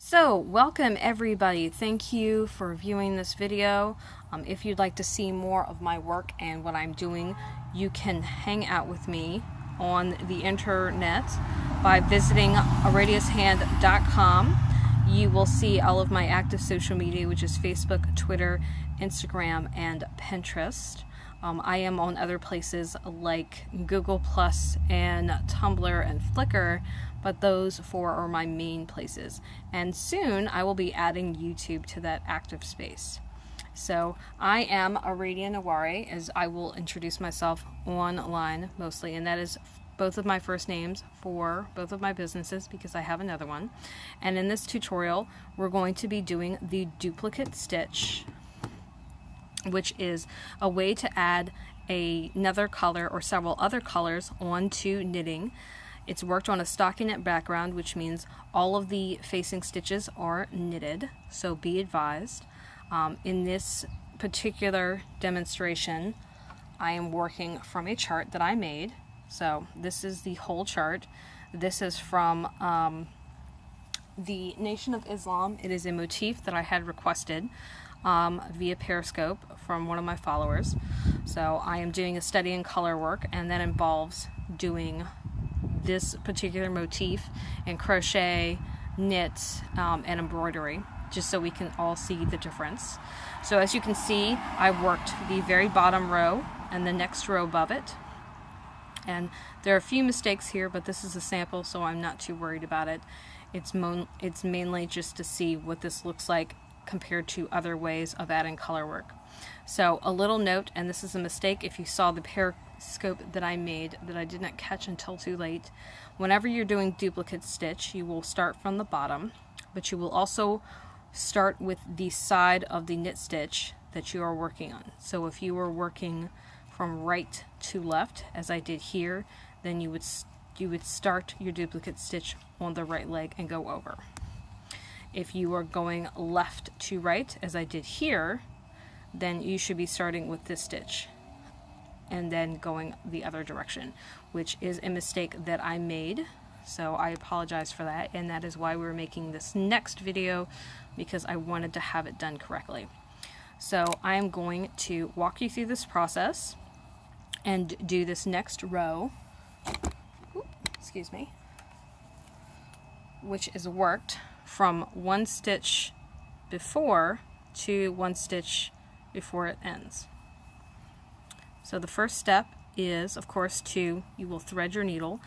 So, welcome everybody. Thank you for viewing this video. If you'd like to see more of my work and what I'm doing, you can hang out with me on the internet by visiting aradiushand.com. You will see all of my active social media, which is Facebook, Twitter, Instagram, and Pinterest. I am on other places like Google Plus and Tumblr and Flickr, but those four are my main places. And soon I will be adding YouTube to that active space. So I am Aradia Naware, as I will introduce myself online mostly, and that is both of my first names for both of my businesses because I have another one. And in this tutorial, we're going to be doing the duplicate stitch, which is a way to add another color or several other colors onto knitting. It's worked on a stockinette background, which means all of the facing stitches are knitted, so be advised. In this particular demonstration, I am working from a chart that I made. So this is the whole chart. This is from the Nation of Islam. It is a motif that I had requested via Periscope from one of my followers. So I am doing a study in color work, and that involves doing this particular motif in crochet, knit, and embroidery, just so we can all see the difference. So as you can see, I worked the very bottom row and the next row above it. And there are a few mistakes here, but this is a sample, so I'm not too worried about it. It's mainly just to see what this looks like compared to other ways of adding color work. So a little note, and this is a mistake if you saw the Periscope that I made that I did not catch until too late. Whenever you're doing duplicate stitch, you will start from the bottom, but you will also start with the side of the knit stitch that you are working on. So if you were working from right to left, as I did here, then you would start your duplicate stitch on the right leg and go over. If you are going left to right, as I did here, then you should be starting with this stitch and then going the other direction, which is a mistake that I made. So I apologize for that, and that is why we're making this next video, because I wanted to have it done correctly. So I am going to walk you through this process and do this next row, excuse me, which is worked from one stitch before to one stitch before it ends. So the first step is, of course, you will thread your needle.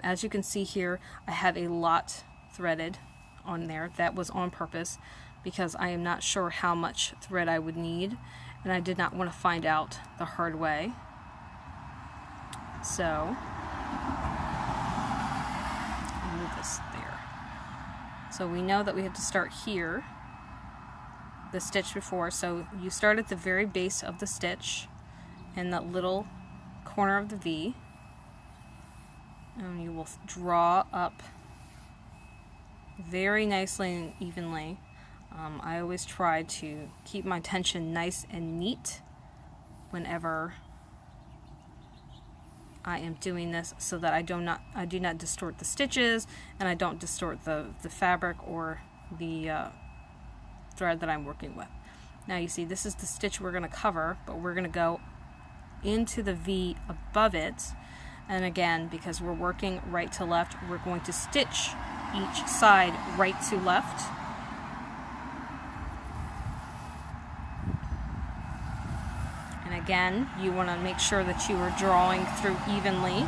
As you can see here, I have a lot threaded on there. That was on purpose because I am not sure how much thread I would need, and I did not want to find out the hard way. So I'll move this there. So we know that we have to start here, the stitch before. So you start at the very base of the stitch in that little corner of the V, and you will draw up very nicely and evenly. I always try to keep my tension nice and neat whenever I am doing this, so that I do not distort the stitches, and I don't distort the fabric or the thread that I'm working with. Now you see, this is the stitch we're going to cover, but we're going to go into the V above it, and again, because we're working right to left, we're going to stitch each side right to left. And again, you want to make sure that you are drawing through evenly.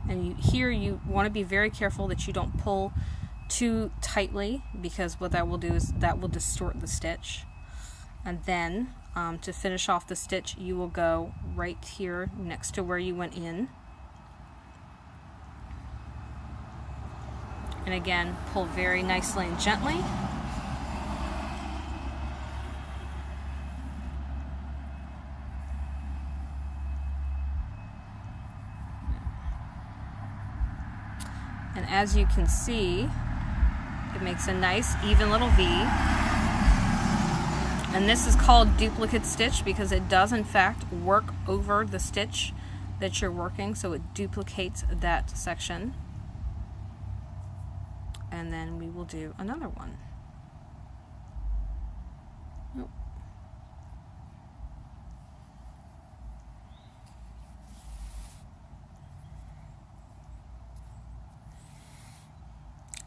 And here you want to be very careful that you don't pull too tightly, because what that will do is that will distort the stitch. And then to finish off the stitch, you will go right here next to where you went in, and again pull very nicely and gently. And as you can see, it makes a nice even little V. And this is called duplicate stitch because it does in fact work over the stitch that you're working, so it duplicates that section. And then we will do another one. Nope.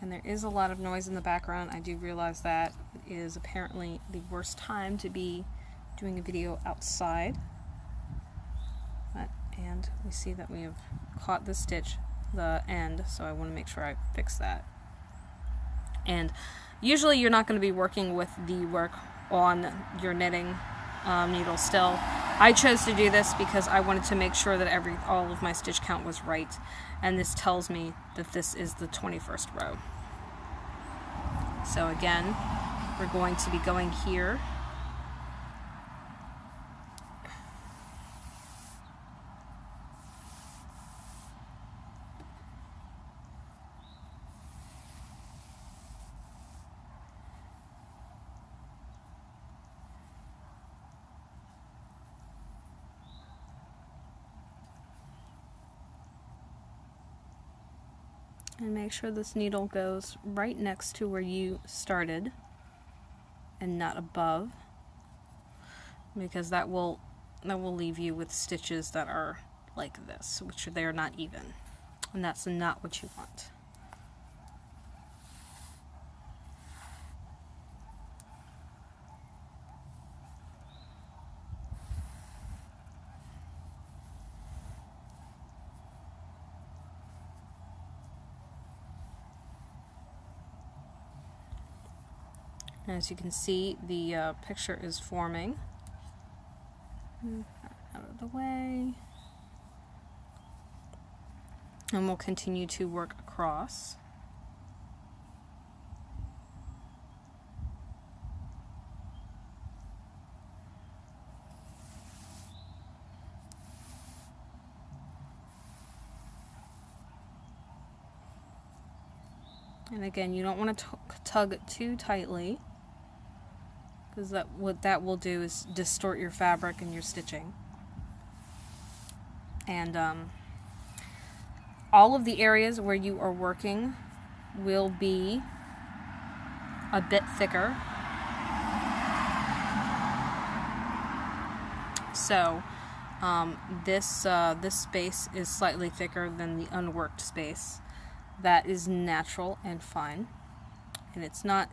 And there is a lot of noise in the background. I do realize that it is apparently the worst time to be doing a video outside. And we see that we have caught the stitch, the end, so I want to make sure I fix that. And usually you're not going to be working with the work on your knitting needle still. I chose to do this because I wanted to make sure that all of my stitch count was right, and this tells me that this is the 21st row. So again, we're going to be going here. And make sure this needle goes right next to where you started and not above, because that will leave you with stitches that are like this, which they're not even, and that's not what you want. As you can see, the picture is forming. Move that out of the way. And we'll continue to work across. And again, you don't want to tug too tightly, because what that will do is distort your fabric and your stitching. And all of the areas where you are working will be a bit thicker. So this space is slightly thicker than the unworked space. That is natural and fine, and it's not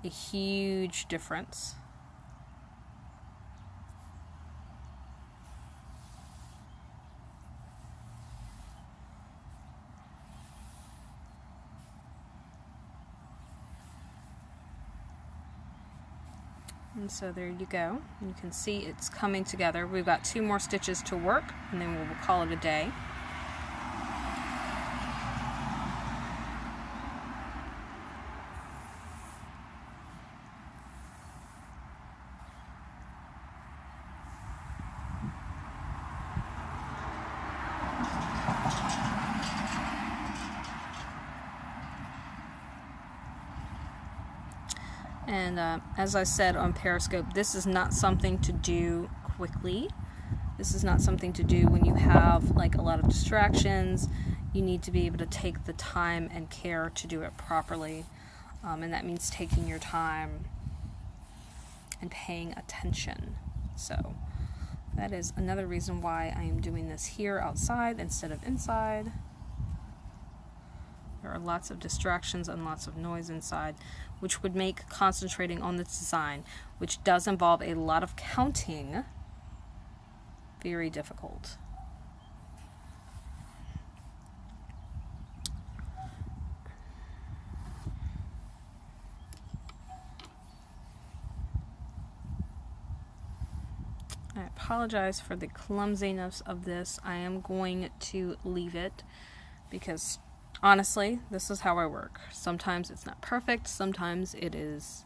a huge difference. And so there you go. You can see it's coming together. We've got 2 more stitches to work, and then we'll call it a day. And as I said on Periscope, this is not something to do quickly. This is not something to do when you have like a lot of distractions. You need to be able to take the time and care to do it properly. And that means taking your time and paying attention. So that is another reason why I am doing this here outside instead of inside. There are lots of distractions and lots of noise inside, which would make concentrating on the design, which does involve a lot of counting, very difficult. I apologize for the clumsiness of this. I am going to leave it because honestly, this is how I work. Sometimes it's not perfect, sometimes it is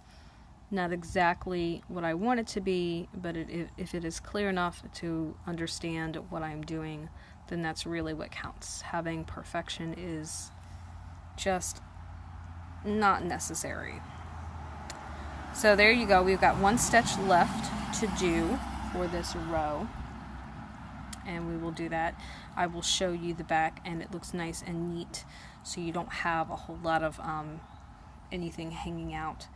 not exactly what I want it to be, but if it is clear enough to understand what I'm doing, then that's really what counts. Having perfection is just not necessary. So there you go. We've got 1 stitch left to do for this row. and we will do that. I will show you the back, and it looks nice and neat, so you don't have a whole lot of anything hanging out.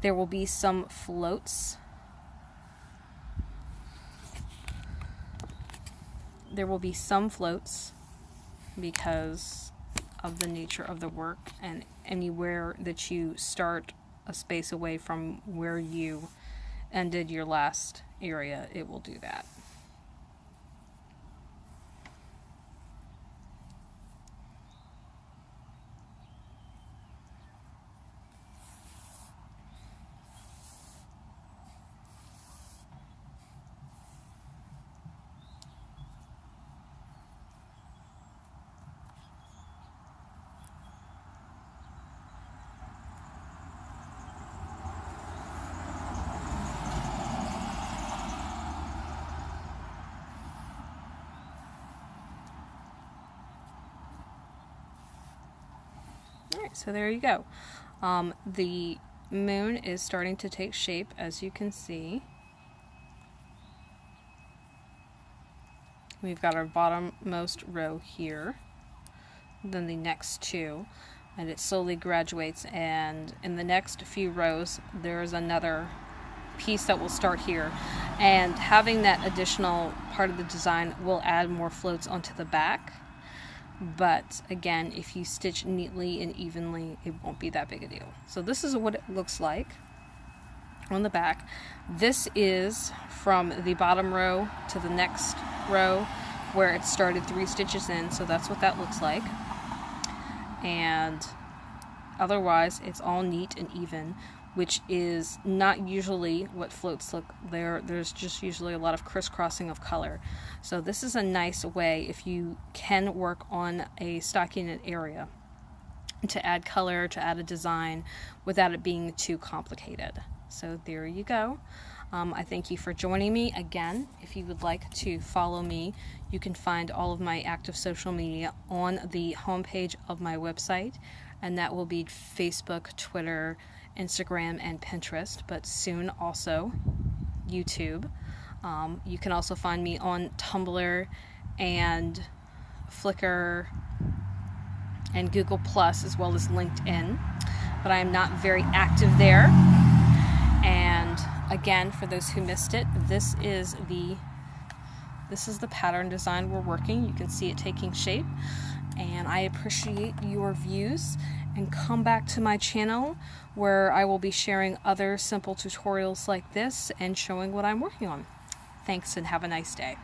There will be some floats. There will be some floats because of the nature of the work, and anywhere that you start a space away from where you ended your last area, it will do that. Alright, so there you go. The moon is starting to take shape, as you can see. We've got our bottommost row here, then the next two, and it slowly graduates, and in the next few rows there's another piece that will start here, and having that additional part of the design will add more floats onto the back. But again, if you stitch neatly and evenly, it won't be that big a deal. So this is what it looks like on the back. This is from the bottom row to the next row where it started 3 stitches in, so that's what that looks like. And otherwise it's all neat and even, which is not usually what floats look. There's just usually a lot of crisscrossing of color. So this is a nice way, if you can work on a stockinette area, to add color, to add a design without it being too complicated. So there you go. I thank you for joining me. Again, if you would like to follow me, you can find all of my active social media on the homepage of my website, and that will be Facebook, Twitter, Instagram, and Pinterest, but soon also YouTube. You can also find me on Tumblr and Flickr and Google Plus, as well as LinkedIn, but I am not very active there. And again, for those who missed it, this is the pattern design we're working. You can see it taking shape, and I appreciate your views. And come back to my channel where I will be sharing other simple tutorials like this and showing what I'm working on. Thanks, and have a nice day.